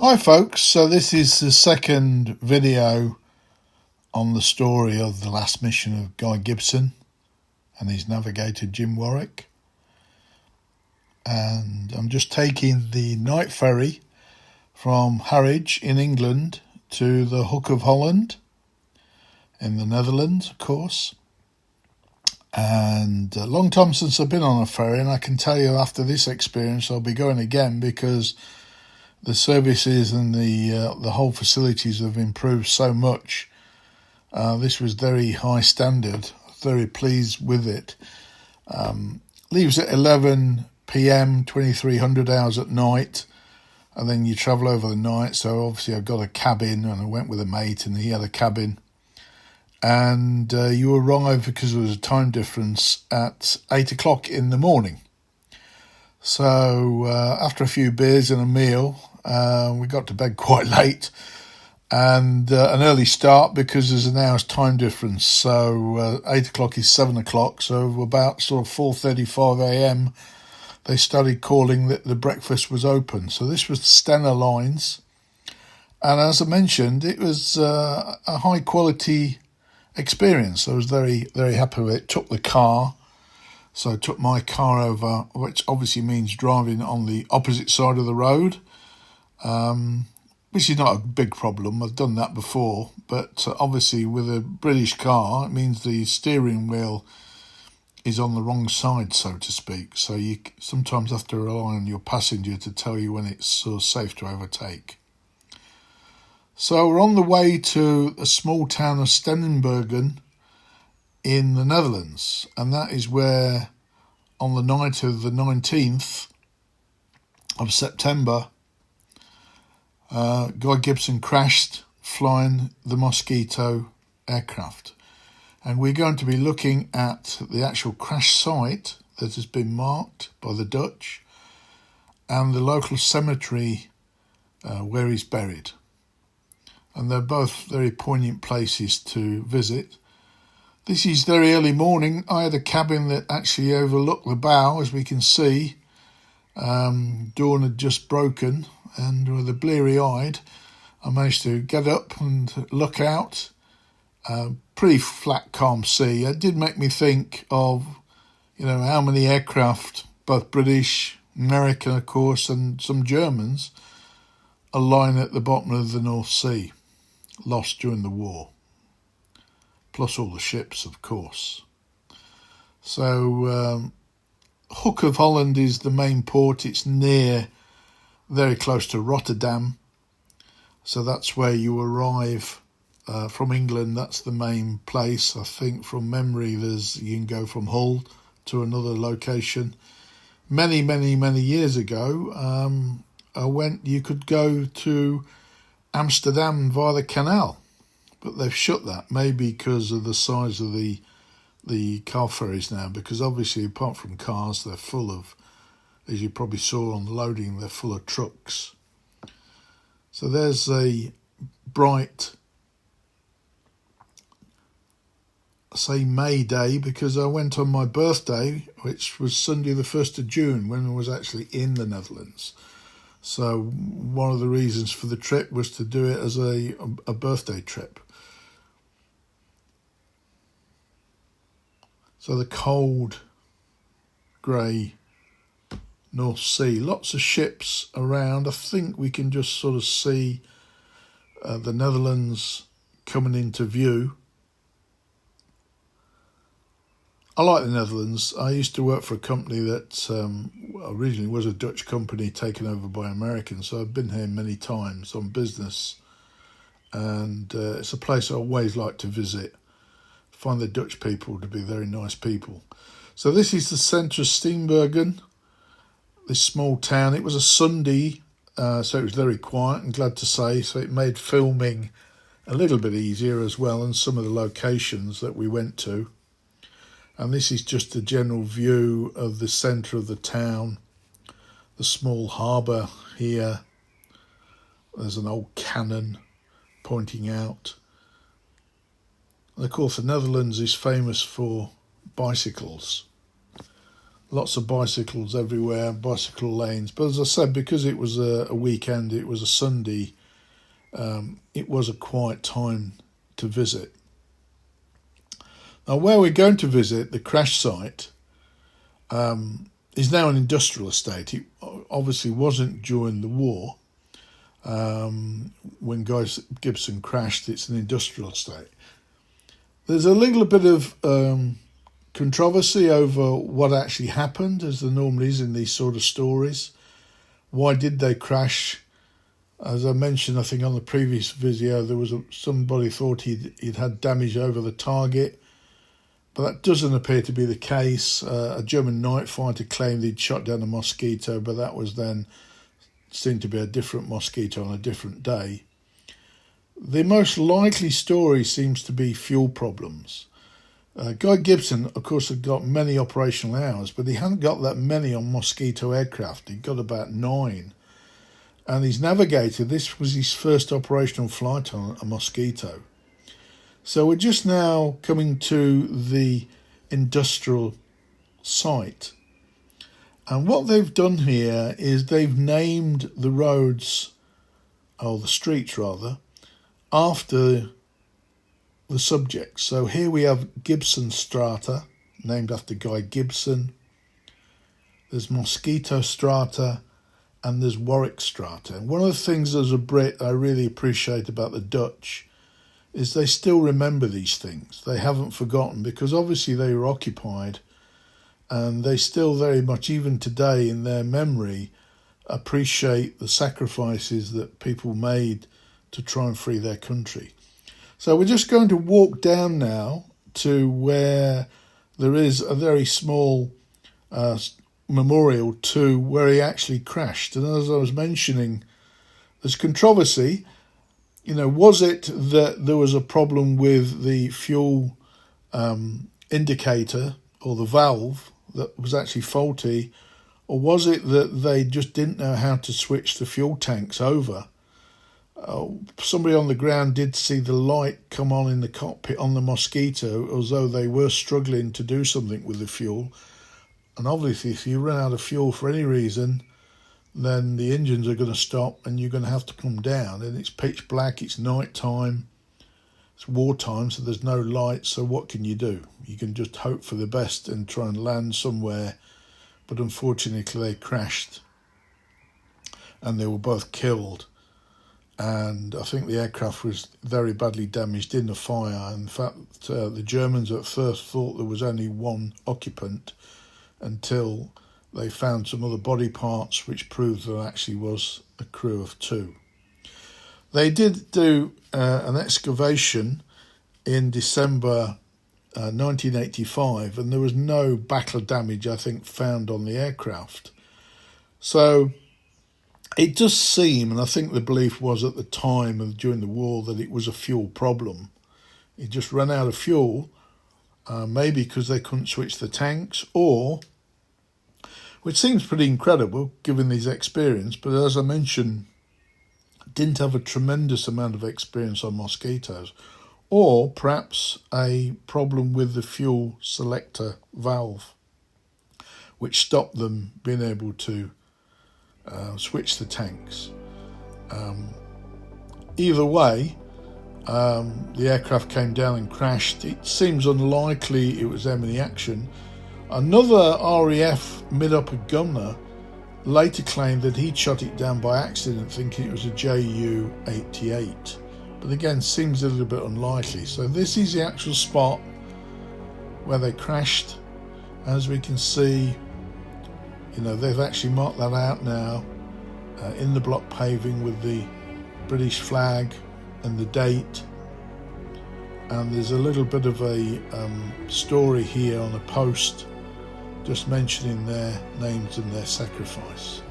Hi folks, so this is the second video on the story of the last mission of Guy Gibson and his navigator Jim Warwick. And I'm just taking the night ferry from Harwich in England to the Hook of Holland in the Netherlands, of course. And a long time since I've been on a ferry, and I can tell you after this experience I'll be going again because the services and the whole facilities have improved so much. This was very high standard. Very pleased with it. Leaves at 11 p.m, 2300 hours at night, and then you travel over the night. So obviously I've got a cabin, and I went with a mate, and he had a cabin. And you arrive, because there was a time difference, at 8 o'clock in the morning. So after a few beers and a meal, we got to bed quite late, and an early start because there's an hour's time difference. So 8 o'clock is 7 o'clock. So about sort of 4:35 a.m. they started calling that the breakfast was open. So this was the Stena Lines, and as I mentioned, it was a high quality experience. I was very, very happy with it. Took the car. So I took my car over, which obviously means driving on the opposite side of the road, which is not a big problem. I've done that before, but obviously with a British car, it means the steering wheel is on the wrong side, so to speak. So you sometimes have to rely on your passenger to tell you when it's sort of safe to overtake. So we're on the way to a small town of Steenbergen in the Netherlands, and that is where on the night of the 19th of September Guy Gibson crashed flying the Mosquito aircraft. And we're going to be looking at the actual crash site that has been marked by the Dutch and the local cemetery where he's buried. And they're both very poignant places to visit. This is very early morning. I had a cabin that actually overlooked the bow, as we can see. Dawn had just broken, and with a bleary-eyed, I managed to get up and look out. Pretty flat, calm sea. It did make me think of, how many aircraft, both British, American, of course, and some Germans, are lying at the bottom of the North Sea, lost during the war. Plus all the ships, of course. So Hook of Holland is the main port. It's very close to Rotterdam. So that's where you arrive from England. That's the main place. I think from memory you can go from Hull to another location. Many, many, many years ago, you could go to Amsterdam via the canal. But they've shut that, maybe because of the size of the car ferries now, because obviously apart from cars, they're full of, as you probably saw on the loading, they're full of trucks. So there's a bright, say May day, because I went on my birthday, which was Sunday the 1st of June, when I was actually in the Netherlands. So one of the reasons for the trip was to do it as a birthday trip. So the cold, grey North Sea, lots of ships around. I think we can just sort of see the Netherlands coming into view. I like the Netherlands. I used to work for a company that originally was a Dutch company taken over by Americans, so I've been here many times on business, and it's a place I always like to visit. Find the Dutch people to be very nice people. So this is the centre of Steenbergen, this small town. It was a Sunday, so it was very quiet, I'm glad to say, so it made filming a little bit easier as well, and some of the locations that we went to. And this is just a general view of the centre of the town, the small harbour here. There's an old cannon pointing out. And of course, the Netherlands is famous for bicycles. lots of bicycles everywhere, bicycle lanes. But as I said, because it was a weekend, it was a Sunday, it was a quiet time to visit. Now, where we're going to visit, the crash site, is now an industrial estate. It obviously wasn't during the war. When Gibson crashed, it's an industrial estate. There's a little bit of controversy over what actually happened, as there normally is in these sort of stories. Why did they crash? As I mentioned, I think on the previous video, there was somebody thought he'd had damage over the target, but that doesn't appear to be the case. A German night fighter claimed he'd shot down a Mosquito, but that was then seemed to be a different Mosquito on a different day. The most likely story seems to be fuel problems. Guy Gibson, of course, had got many operational hours, but he hadn't got that many on Mosquito aircraft. He'd got about 9. And he's navigated, this was his first operational flight on a Mosquito. So we're just now coming to the industrial site. And what they've done here is they've named the roads, or the streets rather, after the subjects. So here we have Gibson Strata, named after Guy Gibson. There's Mosquito Strata, and there's Warwick Strata. And one of the things as a Brit I really appreciate about the Dutch is they still remember these things. They haven't forgotten, because obviously they were occupied, and they still very much, even today in their memory, appreciate the sacrifices that people made to try and free their country. So we're just going to walk down now to where there is a very small memorial to where he actually crashed. And as I was mentioning, there's controversy. Was it that there was a problem with the fuel indicator or the valve that was actually faulty, or was it that they just didn't know how to switch the fuel tanks over? Somebody on the ground did see the light come on in the cockpit on the Mosquito, as though they were struggling to do something with the fuel. And obviously, if you run out of fuel for any reason, then the engines are going to stop and you're going to have to come down. And it's pitch black, it's night time, it's wartime, so there's no light. So what can you do? You can just hope for the best and try and land somewhere. But unfortunately, they crashed and they were both killed. And I think the aircraft was very badly damaged in the fire. In fact, the Germans at first thought there was only one occupant until they found some other body parts which proved there actually was a crew of 2. They did do an excavation in December 1985, and there was no battle damage, I think, found on the aircraft. So it does seem, and I think the belief was at the time of during the war, that it was a fuel problem. It just ran out of fuel, maybe because they couldn't switch the tanks, or, which seems pretty incredible given his experience, but as I mentioned, didn't have a tremendous amount of experience on Mosquitoes, or perhaps a problem with the fuel selector valve, which stopped them being able to switch the tanks. Either way, the aircraft came down and crashed. It seems unlikely it was enemy action. Another RAF mid-upper gunner later claimed that he'd shot it down by accident, thinking it was a Ju-88. But again, seems a little bit unlikely. So this is the actual spot where they crashed. As we can see, they've actually marked that out now in the block paving with the British flag and the date. And there's a little bit of a story here on a post just mentioning their names and their sacrifice.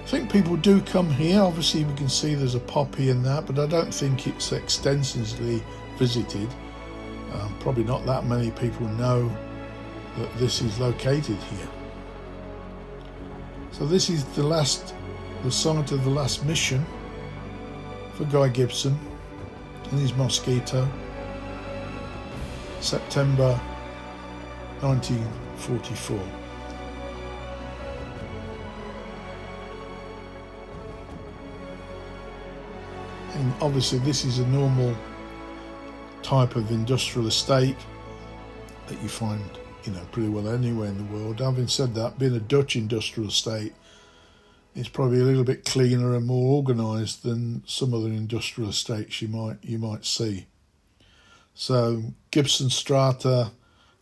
I think people do come here. Obviously we can see there's a poppy in that, but I don't think it's extensively visited. Probably not that many people know that this is located here. So this is the site of the last mission for Guy Gibson in his Mosquito, September 1944. And obviously this is a normal type of industrial estate that you find, pretty well anywhere in the world. Having said that, being a Dutch industrial estate, it's probably a little bit cleaner and more organised than some other industrial estates you might see. So Gibson strata,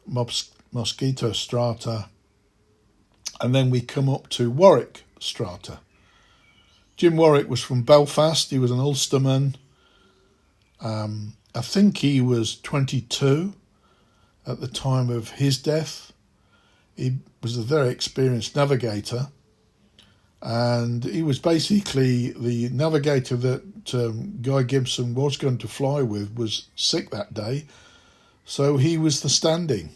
mosquito strata, and then we come up to Warwick strata. Jim Warwick was from Belfast. He was an Ulsterman. I think he was 22 at the time of his death. He was a very experienced navigator, and he was basically the navigator that Guy Gibson was going to fly with was sick that day, so he was the standing.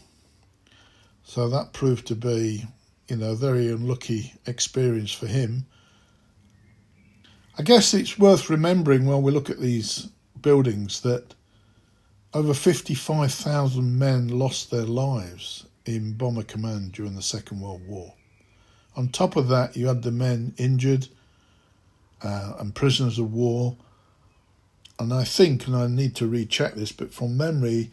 So that proved to be, a very unlucky experience for him. I guess it's worth remembering while we look at these buildings that over 55,000 men lost their lives in Bomber Command during the Second World War. On top of that, you had the men injured and prisoners of war. And I think, and I need to recheck this, but from memory,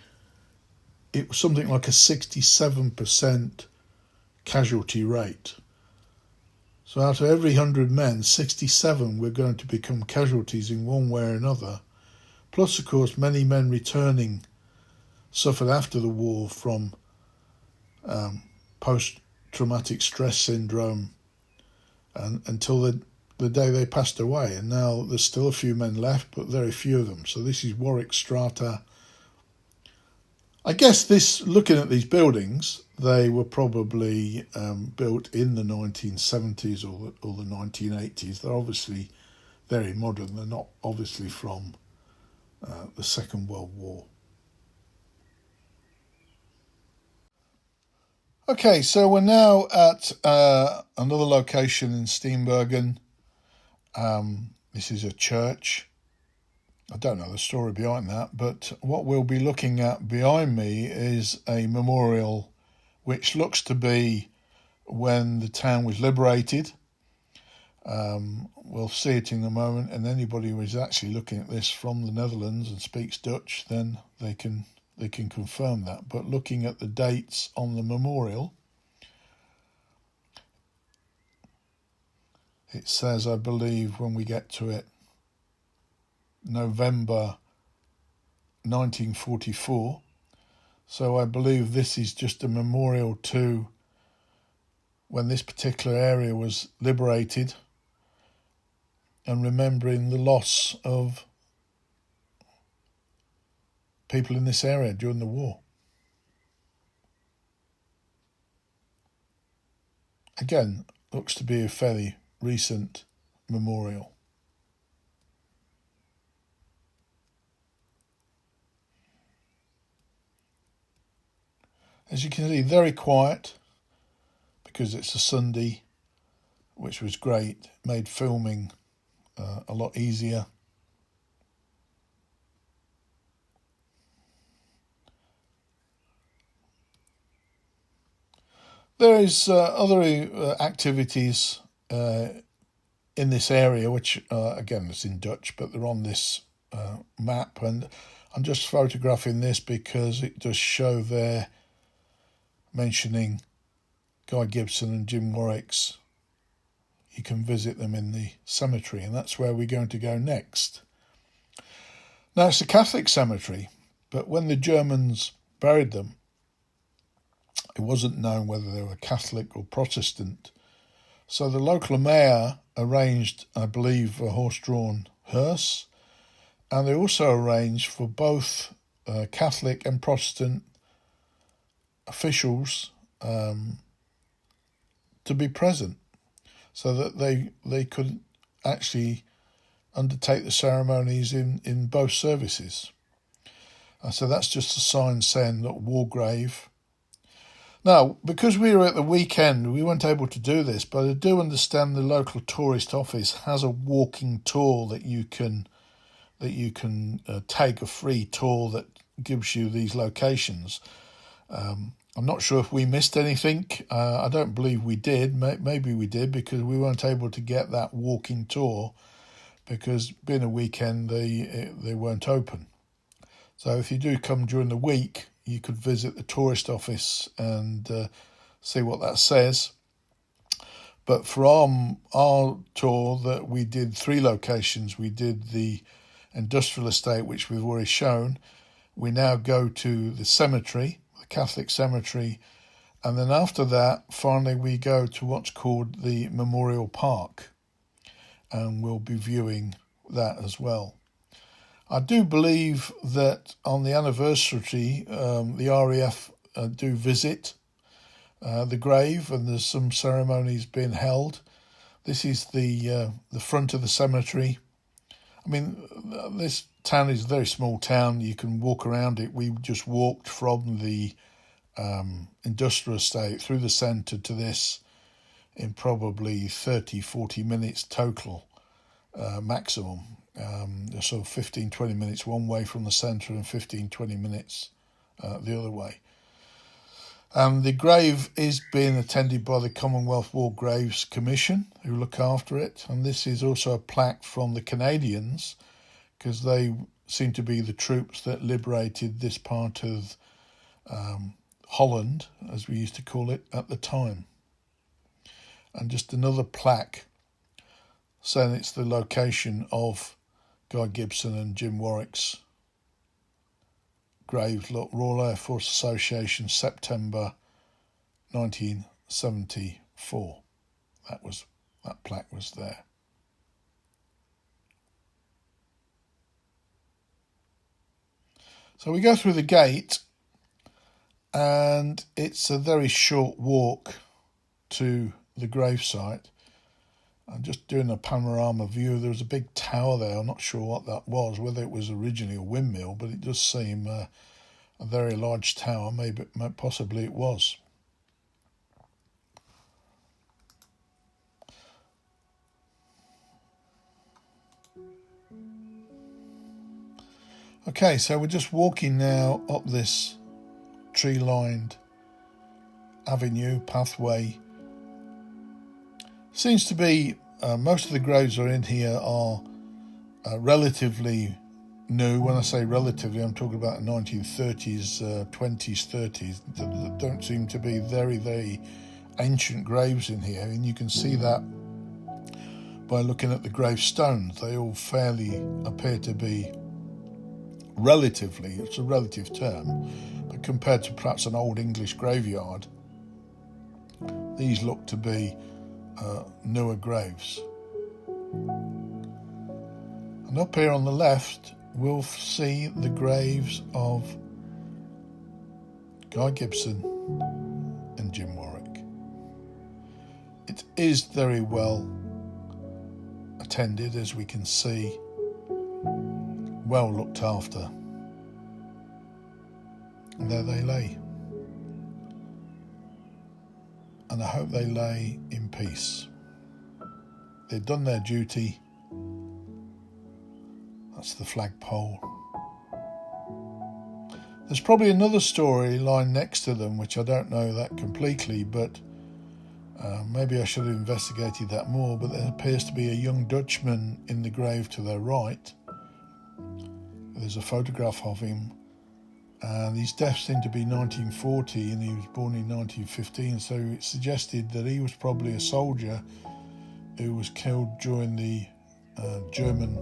it was something like a 67% casualty rate. So out of every 100 men, 67 were going to become casualties in one way or another. Plus, of course, many men returning suffered after the war from post-traumatic stress syndrome until the day they passed away. And now there's still a few men left, but very few of them. So this is Warwick strata. I guess looking at these buildings, they were probably built in the 1970s or the 1980s. They're obviously very modern. They're not obviously from the Second World War. Okay, so we're now at another location in Steenbergen. This is a church. I don't know the story behind that, but what we'll be looking at behind me is a memorial which looks to be when the town was liberated. We'll see it in a moment, and anybody who is actually looking at this from the Netherlands and speaks Dutch, then they can confirm that. But looking at the dates on the memorial, it says, I believe, when we get to it, November 1944. So I believe this is just a memorial to when this particular area was liberated and remembering the loss of people in this area during the war. Again, looks to be a fairly recent memorial. As you can see, very quiet because it's a Sunday, which was great, made filming a lot easier. There is other activities in this area, which again is in Dutch, but they're on this map, and I'm just photographing this because it does show there mentioning Guy Gibson and Jim Warwick's. You can visit them in the cemetery, and that's where we're going to go next. Now, it's a Catholic cemetery, but when the Germans buried them, it wasn't known whether they were Catholic or Protestant. So the local mayor arranged, I believe, a horse-drawn hearse, and they also arranged for both Catholic and Protestant officials to be present, so that they could actually undertake the ceremonies in both services. So that's just a sign saying that war grave. Now, because we were at the weekend, we weren't able to do this, but I do understand the local tourist office has a walking tour that you can take, a free tour that gives you these locations. I'm not sure if we missed anything. I don't believe we did. Maybe we did because we weren't able to get that walking tour because being a weekend they weren't open. So if you do come during the week, you could visit the tourist office and see what that says. But for our tour, that we did 3 locations. We did the industrial estate, which we've already shown. We now go to the cemetery, the Catholic cemetery, and then after that, finally, we go to what's called the Memorial Park, and we'll be viewing that as well. I do believe that on the anniversary, the RAF do visit the grave, and there's some ceremonies being held. This is the front of the cemetery. I mean, this town is a very small town. You can walk around it. We just walked from the industrial estate through the centre to this in probably 30-40 minutes total maximum. So 15-20 minutes one way from the centre and 15-20 minutes the other way. The grave is being attended by the Commonwealth War Graves Commission, who look after it. And this is also a plaque from the Canadians, because they seem to be the troops that liberated this part of Holland, as we used to call it at the time. And just another plaque saying it's the location of Guy Gibson and Jim Warwick's graves. Look, Royal Air Force Association, September 1974. That plaque was there. So we go through the gate, and it's a very short walk to the gravesite. I'm just doing a panorama view. There was a big tower there. I'm not sure what that was, whether it was originally a windmill, but it does seem a very large tower. Possibly it was. Okay, so we're just walking now up this tree-lined avenue, pathway. Seems to be most of the graves are in here are relatively new. When I say relatively, I'm talking about the 1930s, 20s, 30s. There don't seem to be very, very ancient graves in here, and you can see that by looking at the gravestones. They all fairly appear to be relatively, it's a relative term, but compared to perhaps an old English graveyard, these look to be newer graves. And up here on the left, we'll see the graves of Guy Gibson and Jim Warwick. It is very well attended, as we can see, well looked after. And there they lay. And I hope they lay in peace. They've done their duty. That's the flagpole. There's probably another storyline next to them, which I don't know that completely, but maybe I should have investigated that more. But there appears to be a young Dutchman in the grave to their right. There's a photograph of him, and his death seemed to be 1940, and he was born in 1915, so it suggested that he was probably a soldier who was killed during the German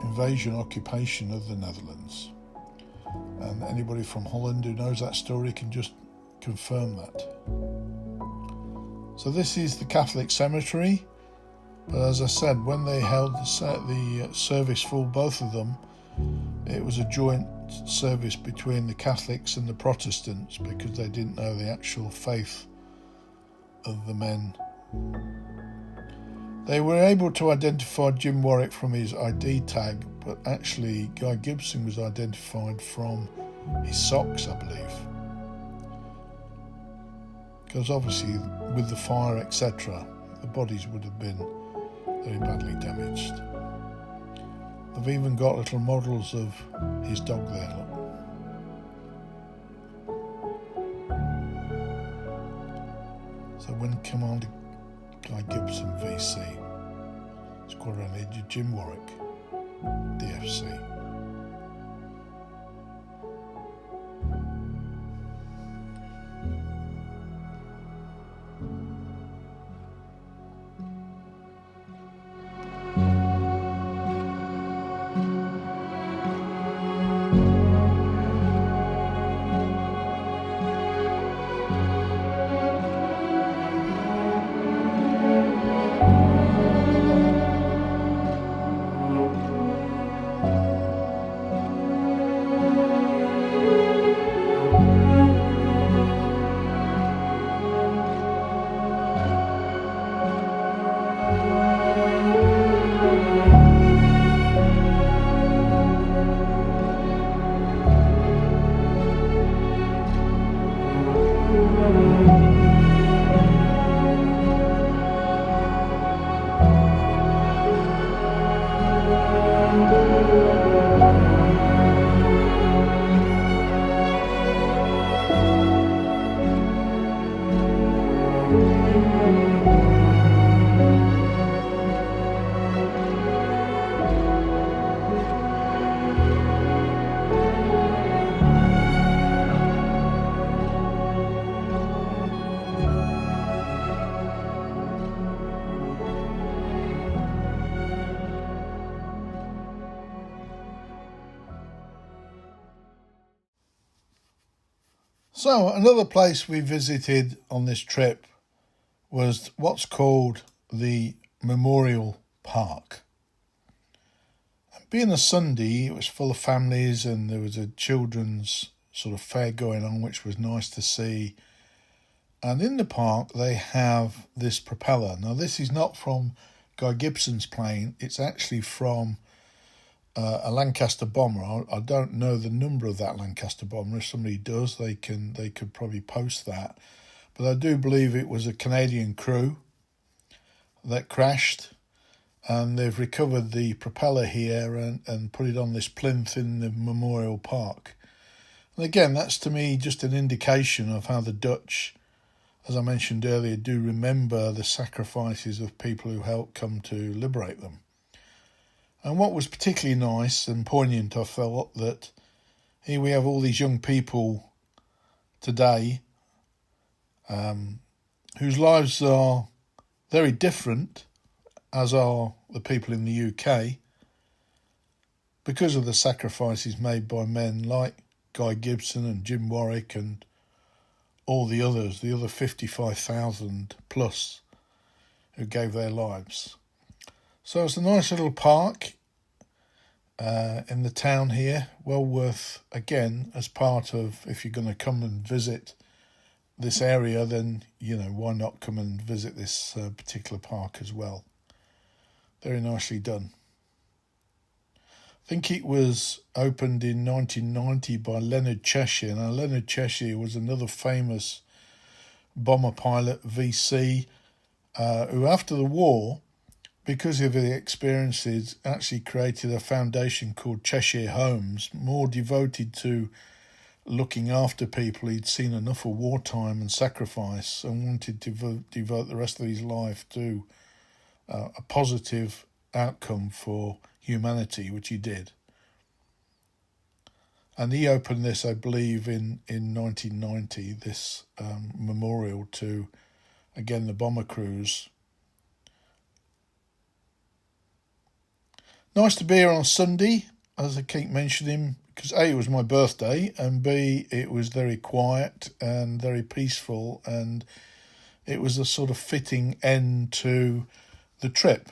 invasion, occupation of the Netherlands. And anybody from Holland who knows that story can just confirm that. So this is the Catholic cemetery, but as I said, when they held the service for both of them, it was a joint service between the Catholics and the Protestants, because they didn't know the actual faith of the men. They were able to identify Jim Warwick from his ID tag, but actually Guy Gibson was identified from his socks, I believe. Because obviously with the fire, etc., the bodies would have been very badly damaged. They've even got little models of his dog there, look. So when Commander Guy Gibson VC, Squadron leader Jim Warwick, DFC. So another place we visited on this trip was what's called the Memorial Park. And being a Sunday, it was full of families and there was a children's sort of fair going on, which was nice to see. And in the park, they have this propeller. Now, this is not from Guy Gibson's plane. It's actually from a Lancaster bomber. I don't know the number of that Lancaster bomber. If somebody does, they could probably post that. But I do believe it was a Canadian crew that crashed, and they've recovered the propeller here and put it on this plinth in the Memorial Park. And again, that's to me just an indication of how the Dutch, as I mentioned earlier, do remember the sacrifices of people who helped come to liberate them. And what was particularly nice and poignant, I felt, that here we have all these young people today whose lives are very different, as are the people in the UK, because of the sacrifices made by men like Guy Gibson and Jim Warrick and all the others, the other 55,000 plus who gave their lives. So it's a nice little park in the town here, well worth, again, as part of, if you're going to come and visit this area, then, you know, why not come and visit this particular park as well. Very nicely done. I think it was opened in 1990 by Leonard Cheshire. Now, Leonard Cheshire was another famous bomber pilot, VC, who after the war, because of the experiences, actually created a foundation called Cheshire Homes, more devoted to looking after people. He'd seen enough of wartime and sacrifice and wanted to devote the rest of his life to a positive outcome for humanity, which he did. And he opened this, I believe, in 1990, this memorial to, again, the bomber crews. Nice to be here on Sunday, as I keep mentioning, because A, it was my birthday, and B, it was very quiet and very peaceful, and it was a sort of fitting end to the trip.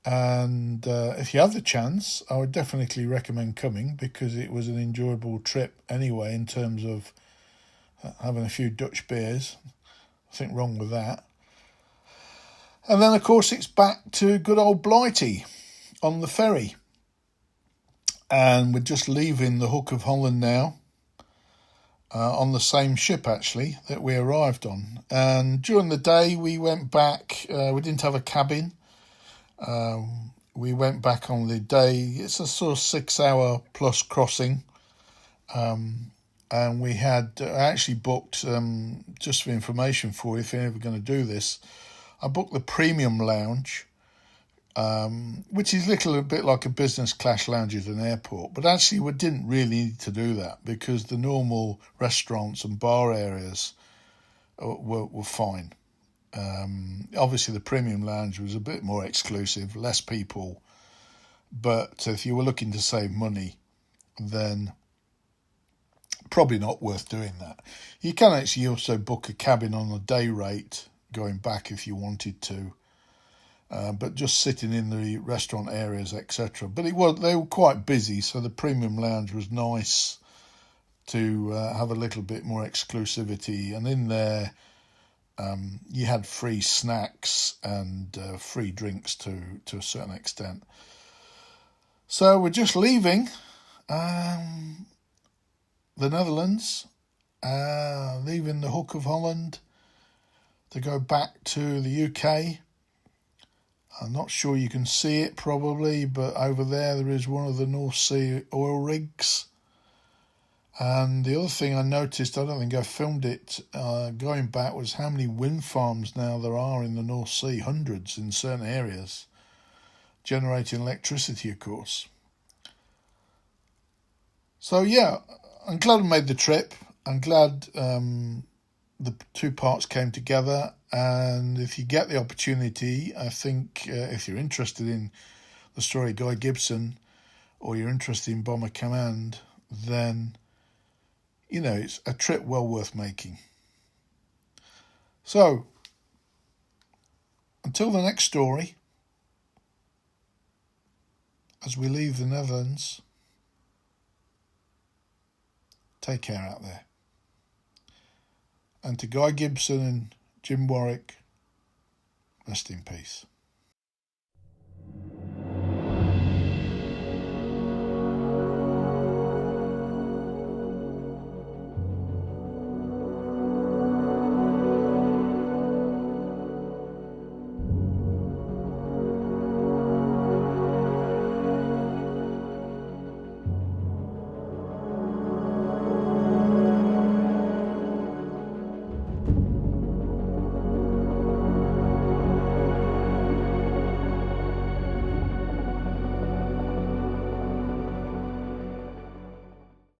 And if you have the chance, I would definitely recommend coming, because it was an enjoyable trip anyway, in terms of having a few Dutch beers. Nothing wrong with that. And then, of course, it's back to good old Blighty on the ferry. And we're just leaving the Hook of Holland now, on the same ship, actually, that we arrived on. And during the day, we went back. We didn't have a cabin. We went back on the day. It's a sort of 6-hour plus crossing. And we had actually booked, just for information for you, if you're ever going to do this, I booked the premium lounge which is a bit like a business class lounge at an airport. But actually we didn't really need to do that because the normal restaurants and bar areas were fine. Obviously the premium lounge was a bit more exclusive, less people, but if you were looking to save money, then probably not worth doing that. You can actually also book a cabin on a day rate going back if you wanted to, but just sitting in the restaurant areas, etc. But they were quite busy, so the premium lounge was nice to have a little bit more exclusivity. And in there, you had free snacks and free drinks to a certain extent. So we're just leaving the Netherlands, leaving the Hook of Holland to go back to the UK. I'm not sure you can see it probably, but over there is one of the North Sea oil rigs. And the other thing I noticed, I don't think I filmed it going back, was how many wind farms now there are in the North Sea, hundreds in certain areas, generating electricity, of course. So yeah, I'm glad I made the trip. I'm glad the two parts came together. And if you get the opportunity, I think if you're interested in the story of Guy Gibson, or you're interested in Bomber Command, then it's a trip well worth making. So, until the next story, as we leave the Netherlands, take care out there. And to Guy Gibson and Jim Warwick, rest in peace.